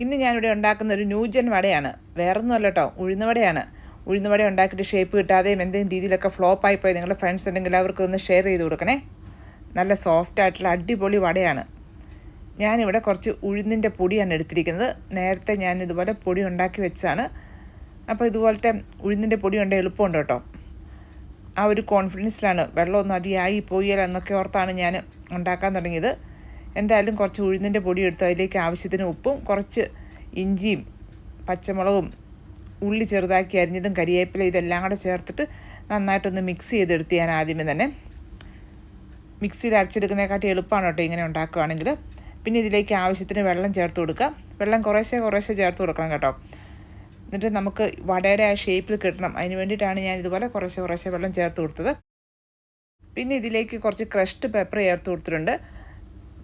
ഇന്ന് ഞാനിവിടെ ഉണ്ടാക്കുന്ന ഒരു ന്യൂജൻ വടയാണ്. വേറൊന്നുമല്ല കേട്ടോ, ഉഴുന്നുവടയാണ്. ഉഴുന്നുവട ഉണ്ടാക്കിയിട്ട് ഷേപ്പ് കിട്ടാതെയും എന്തെങ്കിലും രീതിയിലൊക്കെ ഫ്ലോപ്പായിപ്പോയി നിങ്ങളുടെ ഫ്രണ്ട്സ് ഉണ്ടെങ്കിൽ അവർക്കൊന്ന് ഷെയർ ചെയ്ത് കൊടുക്കണേ. നല്ല സോഫ്റ്റ് ആയിട്ടുള്ള അടിപൊളി വടയാണ്. ഞാനിവിടെ കുറച്ച് ഉഴുന്നിൻ്റെ പൊടിയാണ് എടുത്തിരിക്കുന്നത്. നേരത്തെ ഞാൻ ഇതുപോലെ പൊടി ഉണ്ടാക്കി വെച്ചതാണ്. അപ്പോൾ ഇതുപോലത്തെ ഉഴുന്നിൻ്റെ പൊടി ഉണ്ട്, എളുപ്പമുണ്ട് കേട്ടോ. ആ ഒരു കോൺഫിഡൻസിലാണ്, വെള്ളമൊന്നും അധികമായി പോയാലോ എന്നൊക്കെ ഓർത്താണ് ഞാൻ ഉണ്ടാക്കാൻ തുടങ്ങിയത്. എന്തായാലും കുറച്ച് ഉഴുന്നിൻ്റെ പൊടി എടുത്ത് അതിലേക്ക് ആവശ്യത്തിന് ഉപ്പും കുറച്ച് ഇഞ്ചിയും പച്ചമുളകും ഉള്ളി ചെറുതാക്കി അരിഞ്ഞതും കരിവേപ്പില ഇതെല്ലാം കൂടെ ചേർത്തിട്ട് നന്നായിട്ടൊന്ന് മിക്സ് ചെയ്തെടുത്ത് ഞാൻ ആദ്യമേ തന്നെ. മിക്സിയിൽ അരച്ചെടുക്കുന്നതിനെക്കാട്ടി എളുപ്പമാണ് കേട്ടോ ഇങ്ങനെ ഉണ്ടാക്കുകയാണെങ്കിൽ. പിന്നെ ഇതിലേക്ക് ആവശ്യത്തിന് വെള്ളം ചേർത്ത് കൊടുക്കുക. വെള്ളം കുറേശ്ശെ ചേർത്ത് കൊടുക്കണം കേട്ടോ. എന്നിട്ട് നമുക്ക് വടയുടെ ആ ഷേപ്പിൽ കിട്ടണം. അതിന് വേണ്ടിയിട്ടാണ് ഞാൻ ഇതുപോലെ കുറേശ്ശെ വെള്ളം ചേർത്ത് കൊടുത്തത്. പിന്നെ ഇതിലേക്ക് കുറച്ച് ക്രഷ്ഡ് പെപ്പർ ചേർത്ത് കൊടുത്തിട്ടുണ്ട്.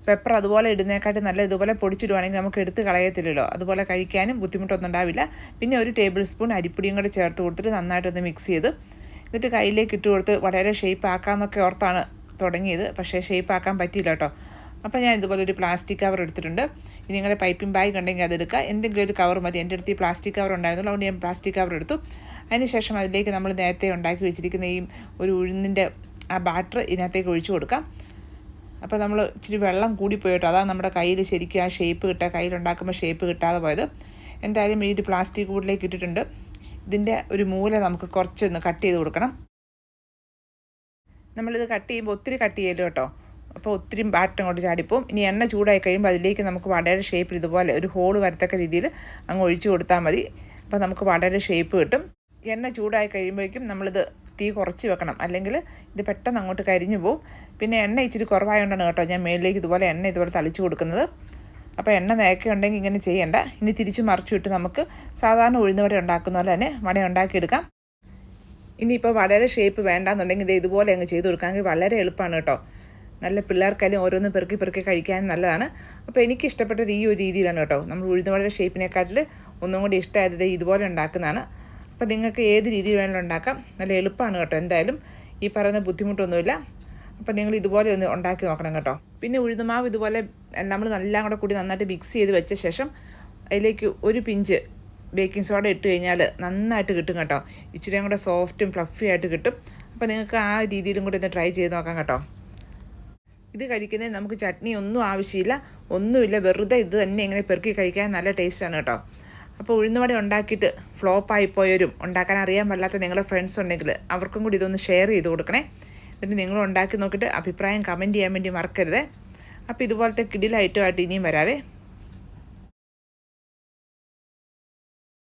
പെപ്പർ അതുപോലെ ഇടുന്നതിനെക്കാട്ടി നല്ല ഇതുപോലെ പൊടിച്ചിടുവാണെങ്കിൽ നമുക്ക് എടുത്ത് കളയത്തില്ലല്ലോ. അതുപോലെ കഴിക്കാനും ബുദ്ധിമുട്ടൊന്നും ഉണ്ടാവില്ല. പിന്നെ ഒരു ടേബിൾ സ്പൂൺ അരിപ്പൊടിയും കൂടെ ചേർത്ത് കൊടുത്തിട്ട് നന്നായിട്ടൊന്ന് മിക്സ് ചെയ്ത് എന്നിട്ട് കയ്യിലേക്ക് ഇട്ട് കൊടുത്ത് വളരെ ഷേപ്പ് ആക്കാമെന്നൊക്കെ ഓർത്താണ് തുടങ്ങിയത്. പക്ഷേ ഷേപ്പ് ആക്കാൻ പറ്റിയില്ല കേട്ടോ. അപ്പോൾ ഞാൻ ഇതുപോലെ ഒരു പ്ലാസ്റ്റിക് കവർ എടുത്തിട്ടുണ്ട്. ഇനി നിങ്ങളുടെ പൈപ്പിംഗ് ബാഗ് ഉണ്ടെങ്കിൽ അതെടുക്കുക. എന്തെങ്കിലും ഒരു കവർ മതി. എൻ്റെ അടുത്ത് ഈ പ്ലാസ്റ്റിക് കവർ ഉണ്ടായിരുന്നുള്ളൂ, അതുകൊണ്ട് ഞാൻ പ്ലാസ്റ്റിക് കവർ എടുത്തു. അതിനുശേഷം അതിലേക്ക് നമ്മൾ നേരത്തെ ഉണ്ടാക്കി വെച്ചിരിക്കുന്ന ഈ ഒരു ഉഴുന്നിൻ്റെ ആ ബാറ്റർ ഇതിനകത്തേക്ക് ഒഴിച്ചു കൊടുക്കാം. അപ്പോൾ നമ്മൾ ഇച്ചിരി വെള്ളം കൂടിപ്പോയി കേട്ടോ. അതാണ് നമ്മുടെ കയ്യിൽ ശരിക്കും ആ ഷേപ്പ് കിട്ടുക, കയ്യിലുണ്ടാക്കുമ്പോൾ ഷേപ്പ് കിട്ടാതെ പോയത്. എന്തായാലും ഈ ഒരു പ്ലാസ്റ്റിക് കൂടിലേക്ക് ഇട്ടിട്ടുണ്ട്. ഇതിൻ്റെ ഒരു മൂല നമുക്ക് കുറച്ചൊന്ന് കട്ട് ചെയ്ത് കൊടുക്കണം. നമ്മളിത് കട്ട് ചെയ്യുമ്പോൾ ഒത്തിരി കട്ട് ചെയ്യല്ലോ കേട്ടോ. അപ്പോൾ ഒത്തിരി ബാറ്റർ അങ്ങോട്ട് ചാടിപ്പോവും. ഇനി എണ്ണ ചൂടായി കഴിയുമ്പോൾ അതിലേക്ക് നമുക്ക് വടയുടെ ഷേപ്പിൽ ഇതുപോലെ ഒരു ഹോൾ വരത്തക്ക രീതിയിൽ അങ്ങ് ഒഴിച്ചു കൊടുത്താൽ മതി. അപ്പോൾ നമുക്ക് വടയുടെ ഷേപ്പ് കിട്ടും. എണ്ണ ചൂടായി കഴിയുമ്പോഴേക്കും നമ്മളിത് തീ കുറച്ച് വെക്കണം, അല്ലെങ്കിൽ ഇത് പെട്ടെന്ന് അങ്ങോട്ട് കരിഞ്ഞു പോവും. പിന്നെ എണ്ണ ഇച്ചിരി കുറവായതുകൊണ്ടാണ് കേട്ടോ ഞാൻ മേളിലേക്ക് ഇതുപോലെ എണ്ണ ഇതുപോലെ തളിച്ചു കൊടുക്കുന്നത്. അപ്പോൾ എണ്ണ നേക്കെ ഉണ്ടെങ്കിൽ ഇങ്ങനെ ചെയ്യണ്ട. ഇനി തിരിച്ച് മറിച്ചു വിട്ട് നമുക്ക് സാധാരണ ഉഴുന്നുവട ഉണ്ടാക്കുന്ന പോലെ തന്നെ വട ഉണ്ടാക്കിയെടുക്കാം. ഇനിയിപ്പോൾ വടയുടെ ഷേപ്പ് വേണ്ടാന്നുണ്ടെങ്കിൽ ഇത് ഇതുപോലെ അങ്ങ് ചെയ്ത് കൊടുക്കാമെങ്കിൽ വളരെ എളുപ്പമാണ് കേട്ടോ. നല്ല പിള്ളേർക്കായാലും ഓരോന്ന് പെറുക്കി കഴിക്കാൻ നല്ലതാണ്. അപ്പോൾ എനിക്ക് ഇഷ്ടപ്പെട്ടത് ഈ ഒരു രീതിയിലാണ് കേട്ടോ. നമ്മൾ ഉഴുന്നുവടയുടെ ഷേപ്പിനെക്കാട്ടിൽ ഒന്നും കൂടി ഇഷ്ടമായത് ഇതുപോലെ ഉണ്ടാക്കുന്നതാണ്. അപ്പോൾ നിങ്ങൾക്ക് ഏത് രീതിയിൽ വേണമെങ്കിലും ഉണ്ടാക്കാം. നല്ല എളുപ്പമാണ് കേട്ടോ. എന്തായാലും ഈ പറയുന്ന ബുദ്ധിമുട്ടൊന്നുമില്ല. അപ്പോൾ നിങ്ങൾ ഇതുപോലെ ഒന്ന് ഉണ്ടാക്കി നോക്കണം കേട്ടോ. പിന്നെ ഉഴുന്നുമാവ് ഇതുപോലെ നമ്മൾ എല്ലാം കൂടെ കൂടി നന്നായിട്ട് മിക്സ് ചെയ്ത് വെച്ച ശേഷം അതിലേക്ക് ഒരു പിഞ്ച് ബേക്കിംഗ് സോഡ ഇട്ട് കഴിഞ്ഞാൽ നന്നായിട്ട് കിട്ടും കേട്ടോ. ഇച്ചിരിയും കൂടെ സോഫ്റ്റും ഫ്ലഫി ആയിട്ട് കിട്ടും. അപ്പോൾ നിങ്ങൾക്ക് ആ രീതിയിലും കൂടി ഒന്ന് ട്രൈ ചെയ്ത് നോക്കാം കേട്ടോ. ഇത് കഴിക്കുന്നതിന് നമുക്ക് ചട്നി ഒന്നും ആവശ്യമില്ല, ഒന്നുമില്ല. വെറുതെ ഇത് തന്നെ ഇങ്ങനെ പെറുക്കി കഴിക്കാൻ നല്ല ടേസ്റ്റാണ് കേട്ടോ. അപ്പോൾ ഉഴുന്നുവട ഉണ്ടാക്കിയിട്ട് ഫ്ലോപ്പായിപ്പോയവരും ഉണ്ടാക്കാൻ അറിയാൻ പാടില്ലാത്ത നിങ്ങളുടെ ഫ്രണ്ട്സ് ഉണ്ടെങ്കിൽ അവർക്കും കൂടി ഇതൊന്ന് ഷെയർ ചെയ്ത് കൊടുക്കണേ. എന്നിട്ട് നിങ്ങൾ ഉണ്ടാക്കി നോക്കിയിട്ട് അഭിപ്രായം കമൻറ്റ് ചെയ്യാൻ വേണ്ടി മറക്കരുത്. അപ്പോൾ ഇതുപോലത്തെ കിടിലായിട്ടുമായിട്ട് ഇനിയും വരാവേ.